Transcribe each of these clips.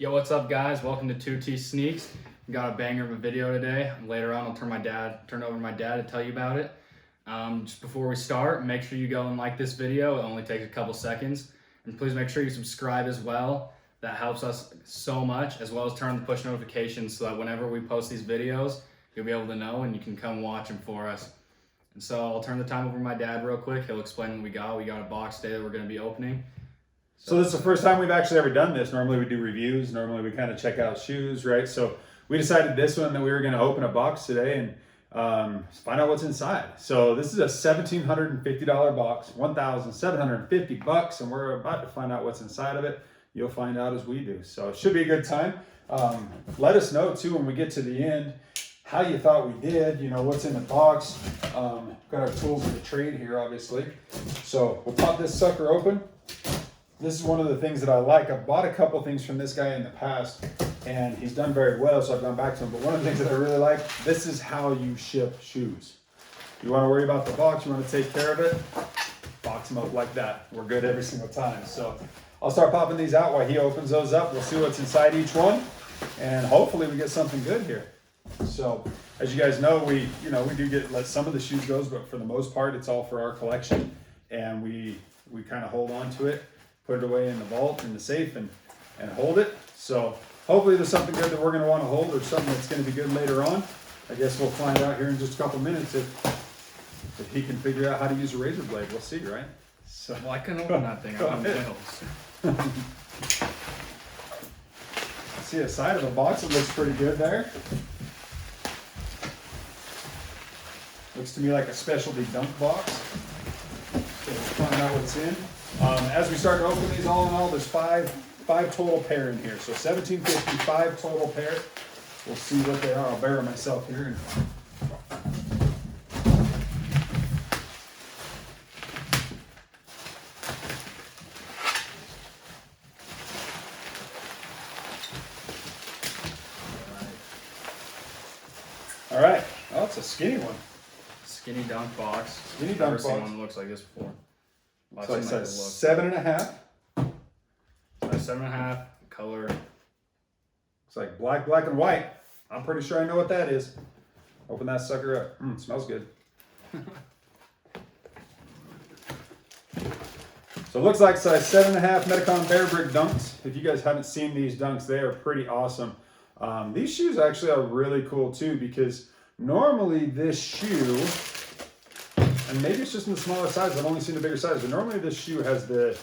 Yo, what's up, guys? Welcome to 2T Sneaks. We got a banger of a video today. Later on, I'll turn it over to my dad to tell you about it. Just before we start, make sure you go and like this video. It only takes a couple seconds. And please make sure you subscribe as well. That helps us so much, as well as turn on the push notifications so that whenever we post these videos, you'll be able to know and you can come watch them for us. And so I'll turn the time over to my dad real quick. He'll explain what we got. We got a box today that we're going to be opening. So this is the first time we've actually ever done this. Normally we do reviews. Normally we kind of check out shoes, right? So we decided this one that we were going to open a box today and find out what's inside. So this is a $1,750 box, $1,750, and we're about to find out what's inside of it. You'll find out as we do. So it should be a good time. Let us know too when we get to the end how you thought we did, you know, what's in the box. Got our tools of the trade here, obviously. So we'll pop this sucker open. This is one of the things that I like. I've bought a couple things from this guy in the past, and he's done very well, so I've gone back to him. But one of the things that I really like, this is how you ship shoes. You want to worry about the box, you want to take care of it, box them up like that. We're good every single time. So I'll start popping these out while he opens those up. We'll see what's inside each one, and hopefully we get something good here. So as you guys know, we do let some of the shoes go, but for the most part, it's all for our collection, and we kind of hold on to it. Put it away in the vault, in the safe, and hold it. So hopefully there's something good that we're going to want to hold, or something that's going to be good later on. I guess we'll find out here in just a couple minutes if he can figure out how to use a razor blade. We'll see, right? So well, I can open that thing. I'm on nails. See the side of the box, it looks pretty good there. Looks to me like a specialty dunk box. So let's find out what's in. As we start to open these, all in all, there's five total pair in here. So 1750, 5 total pair. We'll see what they are. I'll bury myself here. All right. Oh, it's a skinny one. Skinny dunk box. Skinny Never dunk seen box. one that looks like this before. So it says 7.5. Size 7.5. Color. It's like black and white. I'm pretty sure I know what that is. Open that sucker up. It smells good. So it looks like size 7.5 Metacon Bear Brick dunks. If you guys haven't seen these dunks, they are pretty awesome. These shoes actually are really cool too, because normally this shoe, and maybe it's just in the smaller size, I've only seen the bigger size, but normally this shoe has the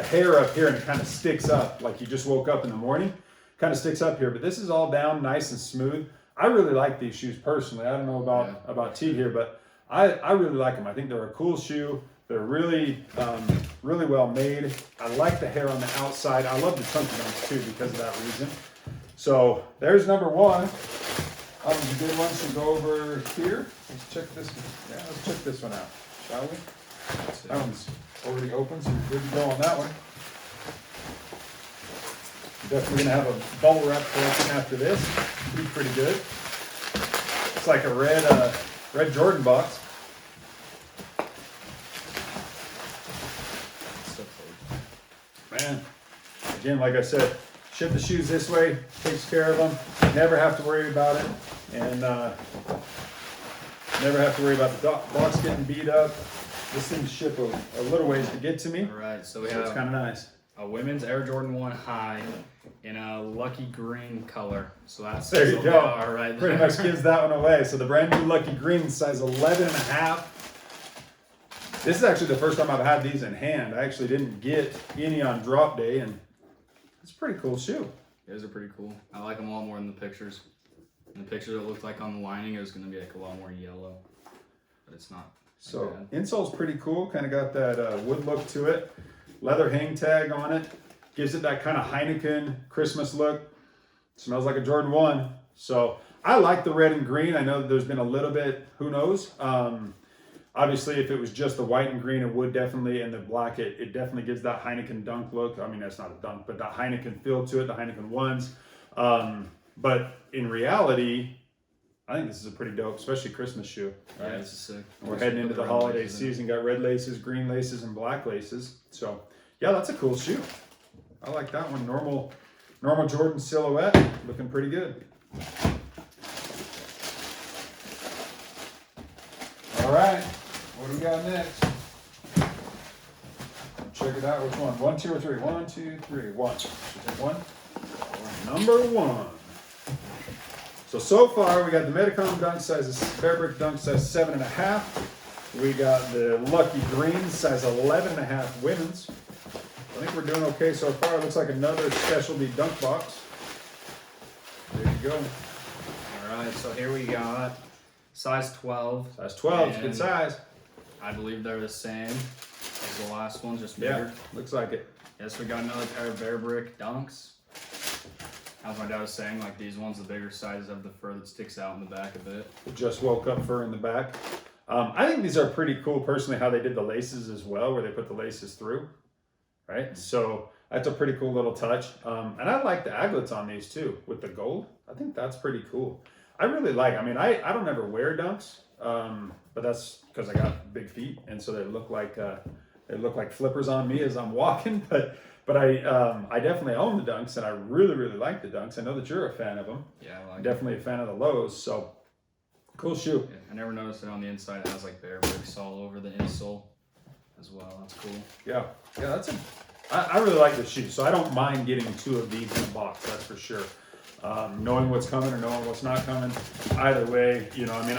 hair up here and it kind of sticks up like you just woke up in the morning. Kind of sticks up here, but this is all down nice and smooth. I really like these shoes personally. I don't know about T here, but I really like them. I think they're a cool shoe. They're really well made. I like the hair on the outside. I love the chunky dunks too because of that reason. So there's number one. The good ones can go over here. Let's check this one. Yeah, let's check this one out, shall we? That one's already open, so we're good to go on that one. Definitely gonna have a bubble wrap collection after this. Be pretty good. It's like a red Jordan box. Man, again, like I said, ship the shoes this way, takes care of them. Never have to worry about it, and never have to worry about the box getting beat up. This thing ship a little ways to get to me. All right, so we have it's kind of nice. A women's Air Jordan 1 high in a lucky green color. So that's there you go. All right, pretty much gives that one away. So the brand new lucky green, size 11.5. This is actually the first time I've had these in hand. I actually didn't get any on drop day, and it's a pretty cool shoe. Those are pretty cool. I like them a lot more in the pictures. In the picture, it looked like on the lining it was going to be like a lot more yellow, but it's not. So insole's pretty cool. Kind of got that wood look to it. Leather hang tag on it. Gives it that kind of Heineken Christmas look. Smells like a Jordan 1. So I like the red and green. I know that there's been a little bit, who knows. Obviously, if it was just the white and green, it would definitely, and the black, it definitely gives that Heineken dunk look. I mean, that's not a dunk, but that Heineken feel to it, the Heineken 1s. But in reality, I think this is a pretty dope, especially Christmas shoe. Right? Yeah, this is sick. We're heading into the holiday season. Got red laces, green laces, and black laces. So yeah, that's a cool shoe. I like that one. Normal Jordan silhouette, looking pretty good. All right, what do we got next? Check it out. Which one? 1, 2, or 3? 1, 2, 3. 1. Should we take one? Number 1. So far we got the Metacom dunk sizes, Bear Brick dunk size 7.5. We got the Lucky Green size 11.5 women's. I think we're doing okay so far. It looks like another specialty dunk box. There you go. All right, so here we got size 12. Size 12 is a good size. I believe they're the same as the last one, just Yeah, bigger. looks like it. Yes, we got another pair of Bear Brick dunks. As my dad was saying, like these ones, the bigger size have the fur that sticks out in the back a bit. Just woke up fur in the back. I think these are pretty cool personally how they did the laces as well, where they put the laces through, right? So that's a pretty cool little touch. And I like the aglets on these too with the gold. I think that's pretty cool. I really like, I mean, I don't ever wear dunks, but that's because I got big feet. And so they look like flippers on me as I'm walking, but I definitely own the dunks and I really, really like the dunks. I know that you're a fan of them. Yeah, I like I'm definitely a fan of the lows. So cool shoe. Yeah, I never noticed it on the inside. It has like Bear Bricks all over the insole as well. That's cool. Yeah, I really like this shoe. So I don't mind getting 2 of these in a box, that's for sure. Knowing what's coming or knowing what's not coming. Either way, you know, I mean,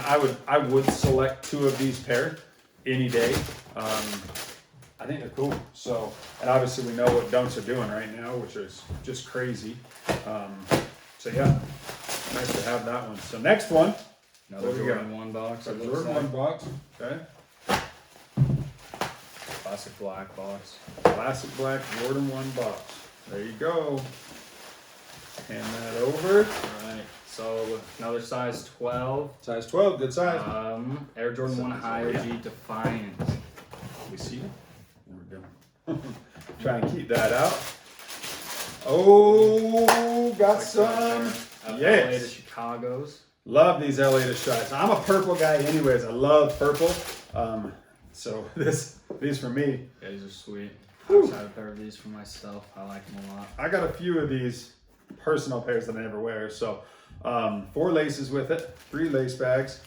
I would select 2 of these pair any day. I think they're cool. So, and obviously we know what dunks are doing right now, which is just crazy. So yeah, nice to have that one. So next one. Another Jordan 1 box. A Jordan 1 box. Okay. Classic black box. Classic black Jordan 1 box. There you go. Hand that over. All right. So another size 12. Size 12, good size. Air Jordan 1 High OG Defiant. We see it. There we go. Try and keep that out. Oh, got some. LA to Yes. Chicago's. Love these LA to shots. I'm a purple guy anyways. I love purple. So these for me. Yeah, these are sweet. Whew. I just had a pair of these for myself. I like them a lot. I got a few of these personal pairs that I never wear. So 4 laces with it, 3 lace bags.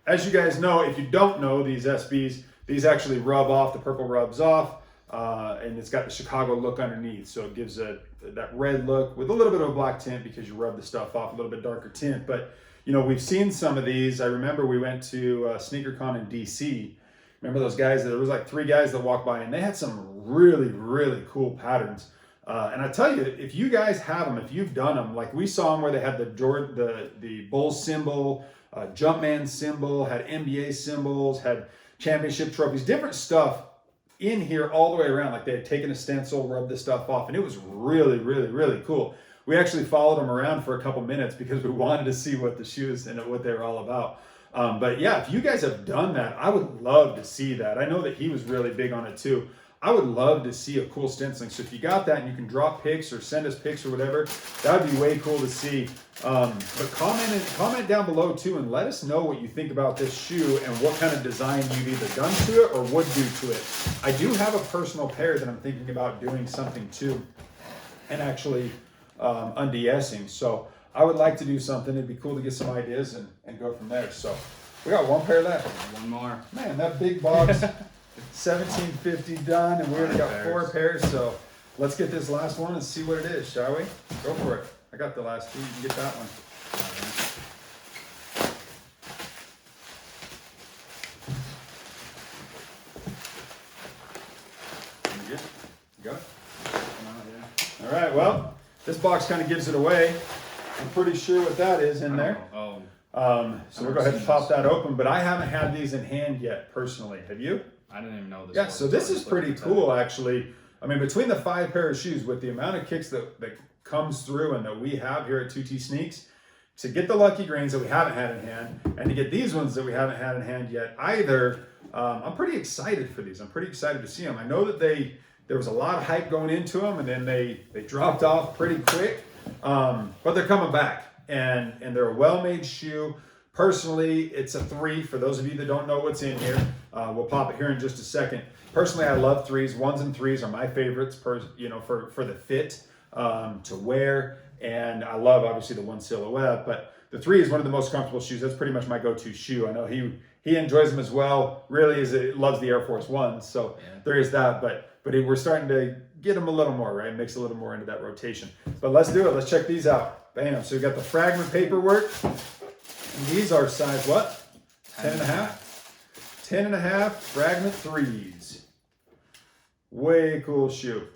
As you guys know, if you don't know, these SBs, these actually rub off, the purple rubs off, and it's got the Chicago look underneath. So it gives that red look with a little bit of a black tint because you rub the stuff off, a little bit darker tint. But you know, we've seen some of these. I remember we went to SneakerCon in DC. Remember those guys? There was like 3 guys that walked by and they had some really, really cool patterns. And I tell you, if you guys have them, if you've done them, like we saw them where they had the Bulls symbol, Jumpman symbol, had NBA symbols, had championship trophies, different stuff in here all the way around. Like they had taken a stencil, rubbed this stuff off, and it was really, really, really cool. We actually followed them around for a couple minutes because we wanted to see what the shoes and what they were all about. But yeah, if you guys have done that, I would love to see that. I know that he was really big on it too. I would love to see a cool stenciling. So if you got that and you can drop pics or send us pics or whatever, that would be way cool to see. But comment down below too and let us know what you think about this shoe and what kind of design you've either done to it or would do to it. I do have a personal pair that I'm thinking about doing something to and actually unds-ing. So I would like to do something. It'd be cool to get some ideas and go from there. So we got 1 pair left. 1 more. Man, that big box. 1750 done, and we already got 4 pairs. So let's get this last one and see what it is, shall we? Go for it. I got the last 2. You can get that one. You good? You got it? All right. Well, this box kind of gives it away. I'm pretty sure what that is in there. Oh. So we'll go ahead and pop that open. But I haven't had these in hand yet, personally. Have you? I didn't even know this. Yeah, so this is pretty cool, actually. I mean, between the 5 pair of shoes, with the amount of kicks that comes through and that we have here at 2T Sneaks, to get the Lucky Greens that we haven't had in hand, and to get these ones that we haven't had in hand yet either, I'm pretty excited for these. I'm pretty excited to see them. I know that there was a lot of hype going into them, and then they dropped off pretty quick, but they're coming back, and they're a well-made shoe. Personally, it's a 3. For those of you that don't know what's in here, we'll pop it here in just a second. Personally, I love 3s. 1s and 3s are my favorites, for the fit, to wear. And I love obviously the 1 silhouette, but the 3 is one of the most comfortable shoes. That's pretty much my go-to shoe. I know he enjoys them as well. Really loves the Air Force Ones, so there is that. But we're starting to get them a little more, right? Mix a little more into that rotation. But let's do it. Let's check these out. Bam. So we got the Fragment paperwork. And these are size what? 10.5. 10.5 Fragment 3s. Way cool shoe.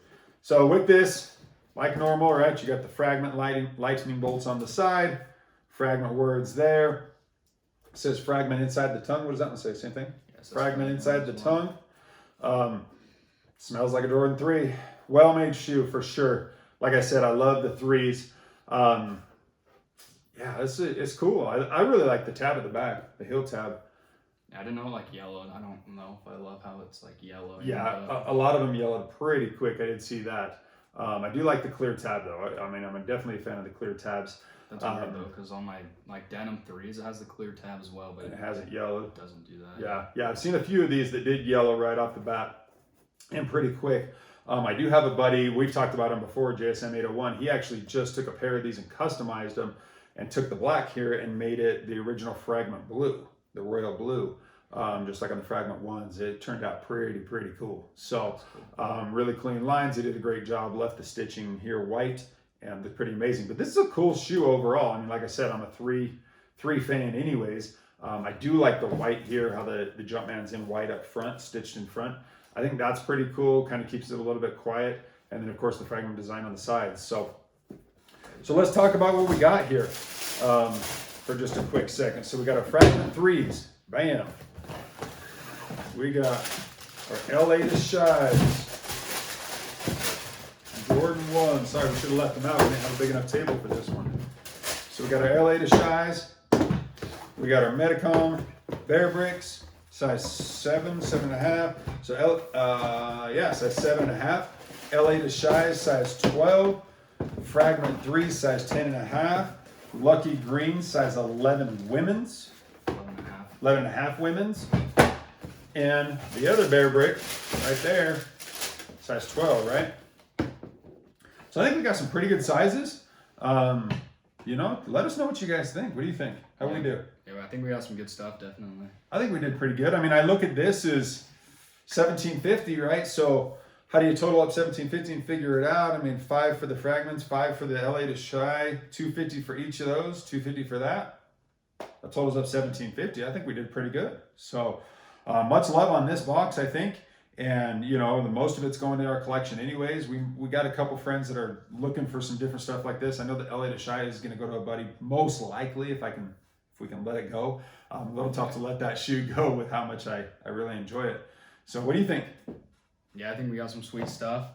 So with this, like normal, right? You got the Fragment lightning bolts on the side. Fragment words there. It says Fragment inside the tongue. What does that one say? Same thing? Yes, Fragment inside the tongue. Smells like a Jordan 3. Well-made shoe for sure. Like I said, I love the 3s. Yeah, it's cool. I really like the tab at the back, the heel tab. I didn't know like yellow. I don't know if I love how it's like yellow. Yeah, a lot of them yellowed pretty quick. I did see that. I do like the clear tab though. I mean, I'm definitely a fan of the clear tabs. That's weird though, because on my like denim 3s, it has the clear tab as well, but it hasn't yellowed. It doesn't do that. Yeah. I've seen a few of these that did yellow right off the bat, and pretty quick. I do have a buddy. We've talked about him before, JSM 801. He actually just took a pair of these and customized them, and took the black here and made it the original Fragment blue, the royal blue. Just like on the Fragment ones, it turned out pretty cool. So really clean lines. He did a great job. Left the stitching here white, and they're pretty amazing. But this is a cool shoe overall. I mean, like I said, I'm a three fan anyways. I do like the white here, how the Jumpman's in white up front, stitched in front. I think that's pretty cool. Kind of keeps it a little bit quiet. And then of course the Fragment design on the sides. So let's talk about what we got here for just a quick second. So we got our Fragment 3s. Bam. We got our LA to Shies. Jordan 1. Sorry, we should have left them out. We didn't have a big enough table for this one. So we got our LA to Shies. We got our Metacom Bear Bricks. Size 7, 7.5. So, size 7.5. LA to Shies, size 12. Fragment 3, size 10.5. Lucky Green, size 11 women's. 11.5 women's. And the other Bear Brick, right there, size 12, right? So I think we got some pretty good sizes. Let us know what you guys think. What do you think? How we do? Yeah, I think we got some good stuff, definitely. I think we did pretty good. I mean, I look at this as $17.50, right? So how do you total up $17.50 and figure it out? I mean, 5 for the Fragments, 5 for the LA to Shy, $2.50 for each of those, $2.50 for that. That totals up $17.50. I think we did pretty good. So much love on this box, I think. And, the most of it's going to our collection anyways. We got a couple friends that are looking for some different stuff like this. I know that LA to Shy is going to go to a buddy, most likely, if we can let it go. A little tough to let that shoe go with how much I really enjoy it. So what do you think? Yeah, I think we got some sweet stuff.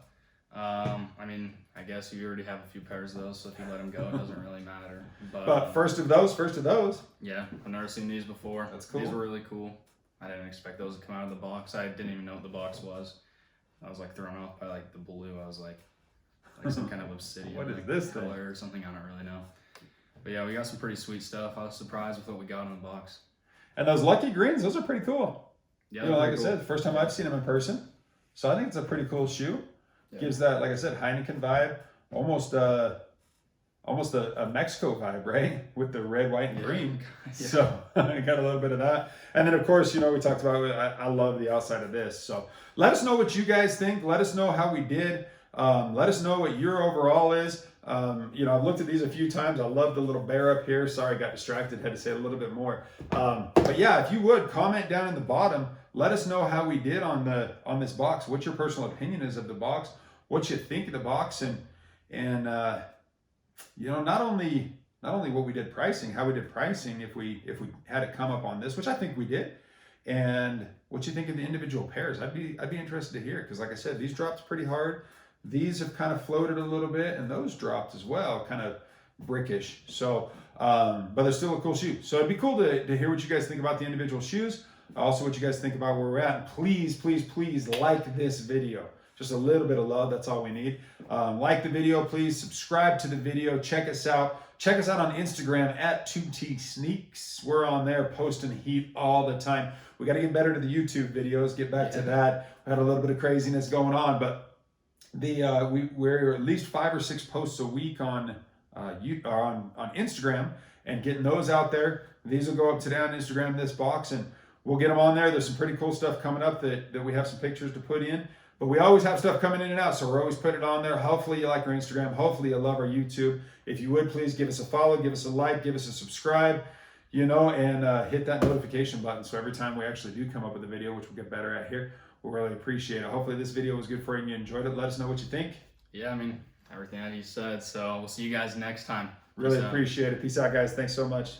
I mean, I guess you already have a few pairs of those, so if you let them go, it doesn't really matter. But first of those. Yeah, I've never seen these before. That's cool. These were really cool. I didn't expect those to come out of the box. I didn't even know what the box was. I was like thrown off by like the blue. I was like some kind of obsidian. What is like, this color thing? or something? I don't really know. But yeah, we got some pretty sweet stuff. I was surprised with what we got in the box. And those Lucky Greens, those are pretty cool. Yeah, like I said, the first time I've seen them in person. So I think it's a pretty cool shoe. Yeah. Gives that, like I said, Heineken vibe, almost a Mexico vibe, right? With the red, white, and green. Yeah. So I got a little bit of that. And then of course, we talked about, I love the outside of this. So let us know what you guys think. Let us know how we did. Let us know what your overall is. I've looked at these a few times. I love the little bear up here. Sorry, I got distracted. Had to say a little bit more. But yeah, if you would comment down in the bottom, let us know how we did on this box. What your personal opinion is of the box. What you think of the box, and not only what we did pricing, how we did pricing if we had it come up on this, which I think we did, and what you think of the individual pairs. I'd be interested to hear, because like I said, these dropped pretty hard. These have kind of floated a little bit, and those dropped as well, kind of brickish. So, but they're still a cool shoe. So it'd be cool to hear what you guys think about the individual shoes. Also, what you guys think about where we're at. And please, please, please like this video. Just a little bit of love, that's all we need. Like the video, please. Subscribe to the video. Check us out. Check us out on Instagram at 2T Sneaks. We're on there posting heat all the time. We got to get better to the YouTube videos, get back to that. We had a little bit of craziness going on, but we're at least 5 or 6 posts a week on on Instagram and getting those out there. These will go up today on Instagram, this box, and we'll get them on there. There's some pretty cool stuff coming up that we have some pictures to put in. But we always have stuff coming in and out, so we're always putting it on there. Hopefully you like our Instagram. Hopefully you love our YouTube. If you would, please give us a follow, give us a like, give us a subscribe, and hit that notification button. So every time we actually do come up with a video, which we'll get better at here, we'll really appreciate it. Hopefully this video was good for you and you enjoyed it. Let us know what you think. Yeah, I mean, everything that you said. So we'll see you guys next time. Really appreciate it. Peace out, guys. Thanks so much.